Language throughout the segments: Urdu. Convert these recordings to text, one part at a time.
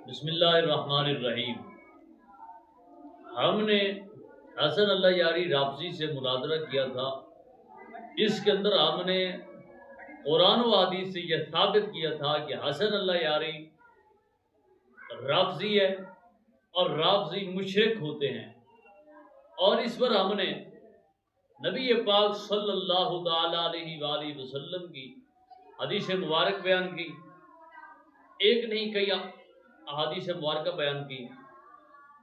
بسم اللہ الرحمن الرحیم۔ ہم نے حسن اللہ یاری رافضی سے مناظرہ کیا تھا، اس کے اندر ہم نے قرآن و حدیث سے یہ ثابت کیا تھا کہ حسن اللہ یاری رافضی ہے اور رافضی مشرک ہوتے ہیں، اور اس پر ہم نے نبی پاک صلی اللہ تعالی علیہ وآلہ وسلم کی حدیث مبارک بیان کی، ایک نہیں کئی احادیث مبارکہ بیان کی،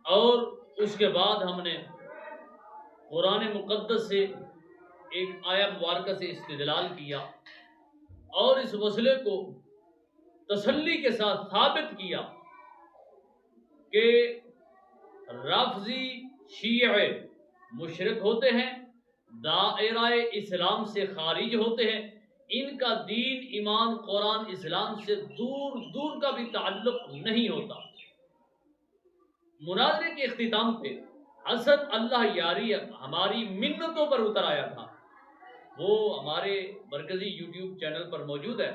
اور اس کے بعد ہم نے قرآن مقدس سے ایک آیہ مبارکہ سے استدلال کیا اور اس مسئلے کو تسلی کے ساتھ ثابت کیا کہ رافضی شیعہ مشرک ہوتے ہیں، دائرہ اسلام سے خارج ہوتے ہیں، ان کا دین ایمان قرآن اسلام سے دور دور کا بھی تعلق نہیں ہوتا۔ مناظرے کے اختتام پہ حسن اللہ یاری ہماری منتوں پر اتر آیا تھا، وہ ہمارے مرکزی یوٹیوب چینل پر موجود ہے۔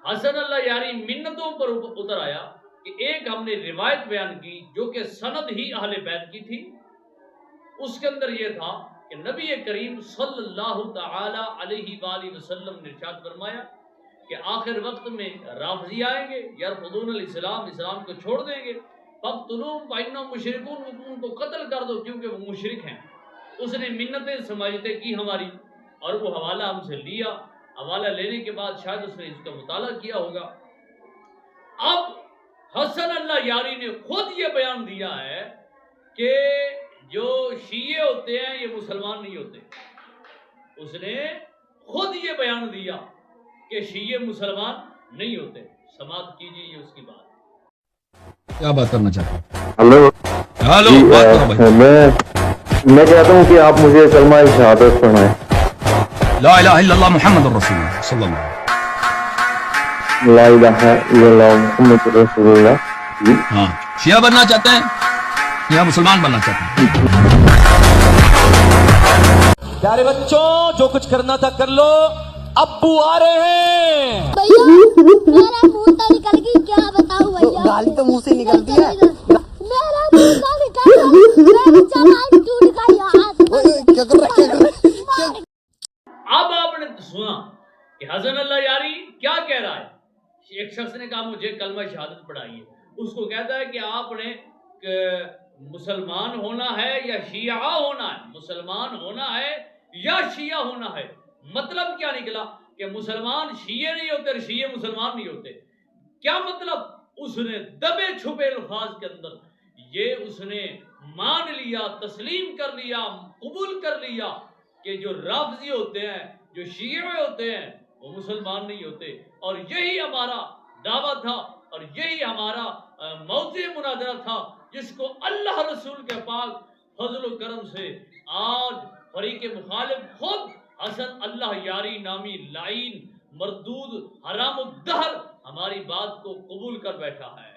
حسن اللہ یاری منتوں پر اتر آیا کہ ایک ہم نے روایت بیان کی جو کہ سند ہی اہل بیت کی تھی، اس کے اندر یہ تھا کہ نبی کریم صلی اللہ تعالی علیہ وآلہ وسلم نے ارشاد فرمایا کہ آخر وقت میں رافضی آئیں گے، یرفضون الاسلام، اسلام کو چھوڑ دیں گے، فَقْتُلُوهُمْ فَإِنَّهُمْ مُشْرِكُونَ، ان کو قتل کر دو کیونکہ وہ مشرک ہیں۔ اس نے منتیں سمجھتے کی ہماری، اور وہ حوالہ ہم سے لیا، حوالہ لینے کے بعد شاید اس نے اس کا مطالعہ کیا ہوگا۔ اب حسن اللہ یاری نے خود یہ بیان دیا ہے کہ جو شیعہ ہوتے ہیں یہ مسلمان نہیں ہوتے۔ اس نے خود یہ بیان دیا کہ شیعہ مسلمان نہیں ہوتے۔ سماعت کیجیے یہ اس کی بات۔ کیا بات کرنا چاہتے ہیں؟ ہلو ہلو، جی، بات کرو بھائی۔ میں چاہتا ہوں کہ آپ مجھے کلمہ شہادت پڑھائیں۔ لا الہ الا اللہ محمد الرسول اللہ صلی اللہ علیہ لا الہ الا اللہ محمد رسول اللہ۔ جی وسلم۔ ہاں، شیعہ بننا چاہتے ہیں یا مسلمان بننا چاہتے ہیں؟ پیارے بچوں، جو کچھ کرنا تھا کر لو، ابو آ رہے ہیں۔ بھیا میرا منہ تو نکل گئی، کیا بتاؤں بھیا؟ گالی تو منہ سے نکلتی ہے۔ میرا منہ تو نکل گیا، میری زبان ٹوٹ گئی یار۔ کیا کر رہا ہے؟ اب آپ نے سنا کہ حسن اللہ یاری کیا کہہ رہا ہے۔ ایک شخص نے کہا مجھے کلمہ شہادت پڑھائیے، اس کو کہتا ہے کہ آپ نے مسلمان ہونا ہے یا شیعہ ہونا ہے، مسلمان ہونا ہے یا شیعہ ہونا ہے۔ مطلب کیا نکلا کہ مسلمان شیعہ نہیں ہوتے اور شیعہ مسلمان نہیں ہوتے۔ کیا مطلب؟ اس نے دبے چھپے الفاظ کے اندر یہ اس نے مان لیا، تسلیم کر لیا، قبول کر لیا کہ جو رافضی ہوتے ہیں، جو شیعہ ہوتے ہیں، وہ مسلمان نہیں ہوتے۔ اور یہی ہمارا دعویٰ تھا اور یہی ہمارا موضوع مناظرہ تھا، جس کو اللہ رسول کے پاک فضل و کرم سے آج فریق مخالف خود حسن اللہ یاری نامی لعین، مردود، حرام الدہر ہماری بات کو قبول کر بیٹھا ہے۔